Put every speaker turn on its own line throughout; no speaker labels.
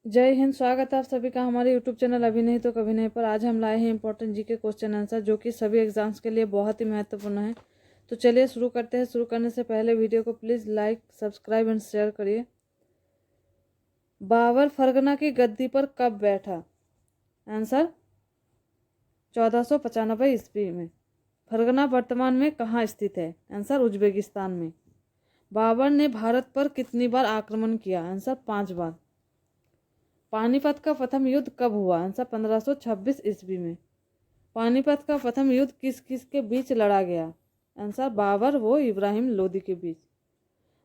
जय हिंद। स्वागत है आप सभी का हमारे यूट्यूब चैनल अभी नहीं तो कभी नहीं पर। आज हम लाए हैं इंपॉर्टेंट जीके क्वेश्चन आंसर जो कि सभी एग्जाम्स के लिए बहुत ही महत्वपूर्ण है। तो चलिए शुरू करते हैं। शुरू करने से पहले वीडियो को please like, subscribe and share करिए। बाबर फरगना की गद्दी पर कब बैठा? आंसर 1495 ईस्वी में। फरगना वर्तमान में कहाँ स्थित है? आंसर उज्बेकिस्तान में। बाबर ने भारत पर कितनी बार आक्रमण किया? आंसर 5 बार। पानीपत का प्रथम युद्ध कब हुआ? आंसर 1526 ईस्वी में। पानीपत का प्रथम युद्ध किस किस के बीच लड़ा गया? आंसर बाबर व इब्राहिम लोदी के बीच।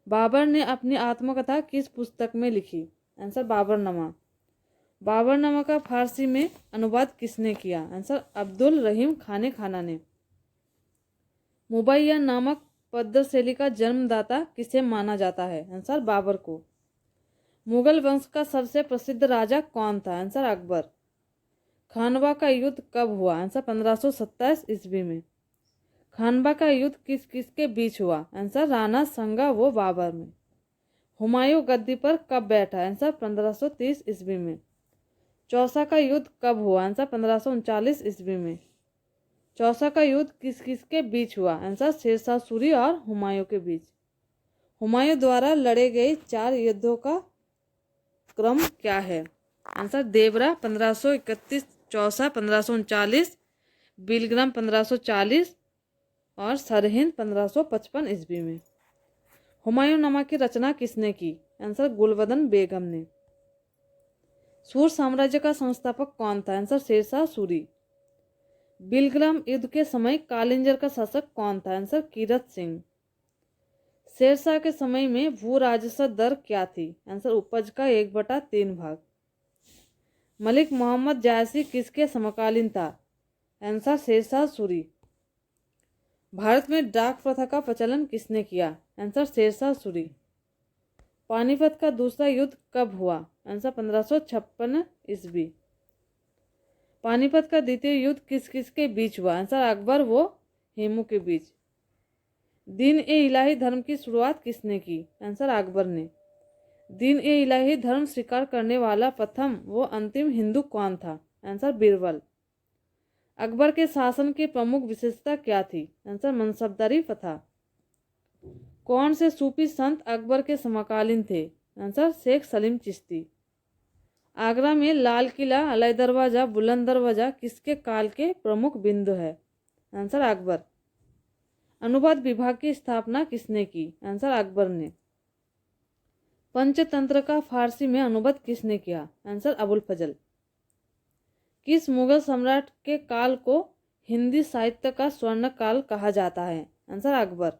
बाबर ने अपनी आत्मकथा किस पुस्तक में लिखी? आंसर बाबरनामा। बाबरनामा का फारसी में अनुवाद किसने किया? आंसर अब्दुल रहीम खाने खाना ने। मुबैया नामक पद्य शैली का जन्मदाता किसे माना जाता है? आंसर बाबर को। मुगल वंश का सबसे प्रसिद्ध राजा कौन था? आंसर अकबर। खानवा का युद्ध कब हुआ? आंसर 1527 ईस्वी में। खानवा का युद्ध किस किस के बीच हुआ? आंसर राणा संगा व बाबर में। हुमायूं गद्दी पर कब बैठा? आंसर 1530 ईस्वी में। चौसा का युद्ध कब हुआ? आंसर 1539 ईस्वी में। चौसा का युद्ध किस किस के बीच हुआ? आंसर शेरशाह सूरी और हुमायूं के बीच। हुमायूं द्वारा लड़े गए 4 युद्धों का क्रम क्या है? आंसर देवरा 1531, चौसा 1539, बिलग्राम 1540 और सरहिंद 1555 ईस्वी में। हुमायूंनामा की रचना किसने की? आंसर गुलबदन बेगम ने। सूर साम्राज्य का संस्थापक कौन था? आंसर शेरशाह सूरी। बिलग्राम युद्ध के समय कालिंजर का शासक कौन था? आंसर कीरत सिंह। शेरशाह के समय में भू राजस्व दर क्या थी? आंसर उपज का 1/3 भाग। मलिक मोहम्मद जायसी किसके समकालीन था? आंसर शेरशाह सूरी। भारत में डाक प्रथा का प्रचलन किसने किया? आंसर शेरशाह सूरी। पानीपत का दूसरा युद्ध कब हुआ? आंसर 1556 ईस्वी। पानीपत का द्वितीय युद्ध किस किस के बीच हुआ? आंसर अकबर व हेमू के बीच। दीन ए इलाही धर्म की शुरुआत किसने की? आंसर अकबर ने। दीन ए इलाही धर्म स्वीकार करने वाला प्रथम व अंतिम हिंदू कौन था? आंसर बीरबल। अकबर के शासन की प्रमुख विशेषता क्या थी? आंसर मनसबदारी प्रथा। कौन से सूफी संत अकबर के समकालीन थे? आंसर शेख सलीम चिश्ती। आगरा में लाल किला, अलय दरवाजा, बुलंद दरवाजा किसके काल के प्रमुख बिंदु है? आंसर अकबर। अनुवाद विभाग की स्थापना किसने की? आंसर अकबर ने। पंचतंत्र का फारसी में अनुवाद किसने किया? आंसर अबुल फजल। किस मुगल सम्राट के काल को हिंदी साहित्य का स्वर्ण काल कहा जाता है? आंसर अकबर।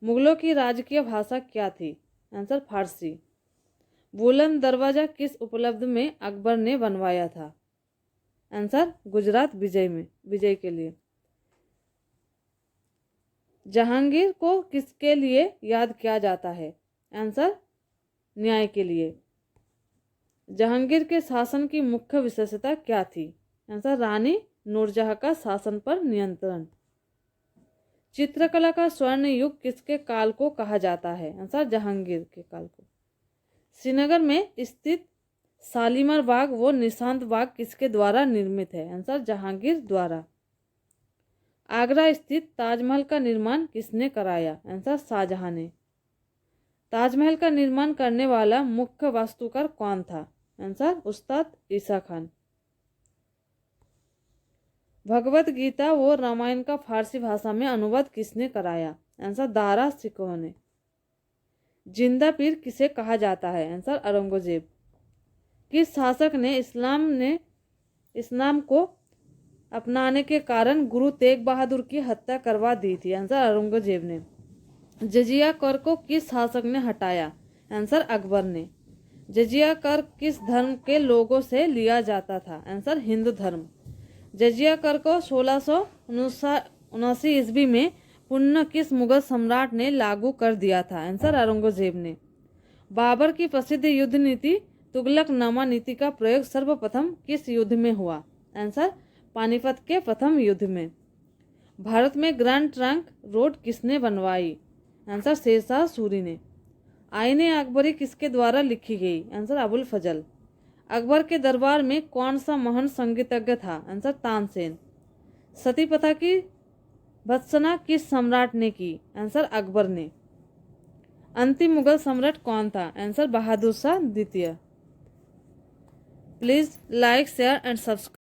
मुगलों की राजकीय भाषा क्या थी? आंसर फारसी। बुलंद दरवाजा किस उपलब्ध में अकबर ने बनवाया था? आंसर गुजरात विजय के लिए। जहांगीर को किसके लिए याद किया जाता है? आंसर न्याय के लिए। जहांगीर के शासन की मुख्य विशेषता क्या थी? आंसर रानी नूरजहां का शासन पर नियंत्रण। चित्रकला का स्वर्ण युग किसके काल को कहा जाता है? आंसर जहांगीर के काल को। श्रीनगर में स्थित शालीमार बाग व निशांत बाग किसके द्वारा निर्मित है? आंसर जहांगीर द्वारा। आगरा स्थित ताजमहल का निर्माण किसने कराया? आंसर शाहजहां ने। ताजमहल का निर्माण करने वाला मुख्य वास्तुकार कौन था? आंसर उस्ताद ईसा खान। भगवत गीता व रामायण का फारसी भाषा में अनुवाद किसने कराया? आंसर दारा शिकोह ने। जिंदा पीर किसे कहा जाता है? आंसर औरंगजेब। किस शासक ने इस्लाम को अपनाने के कारण गुरु तेग बहादुर की हत्या करवा दी थी? आंसर औरंगजेब ने। जजिया कर को किस शासक ने हटाया? आंसर अकबर ने। जजिया कर किस धर्म के लोगों से लिया जाता था? आंसर हिंदू धर्म। जजिया कर को 1679 ईस्वी में पुनः किस मुगल सम्राट ने लागू कर दिया था? आंसर औरंगजेब ने। बाबर की प्रसिद्ध युद्ध नीति तुगलकनामा नीति का प्रयोग सर्वप्रथम किस युद्ध में हुआ? आंसर पानीपत के प्रथम युद्ध में। भारत में ग्रैंड ट्रंक रोड किसने बनवाई? आंसर शेरशाह सूरी ने। आईने अकबरी किसके द्वारा लिखी गई? आंसर अबुल फजल। अकबर के दरबार में कौन सा महान संगीतज्ञ था? आंसर तानसेन। सती प्रथा की भत्सना किस सम्राट ने की? आंसर अकबर ने। अंतिम मुगल सम्राट कौन था? आंसर बहादुर शाह द्वितीय। Please like share and subscribe.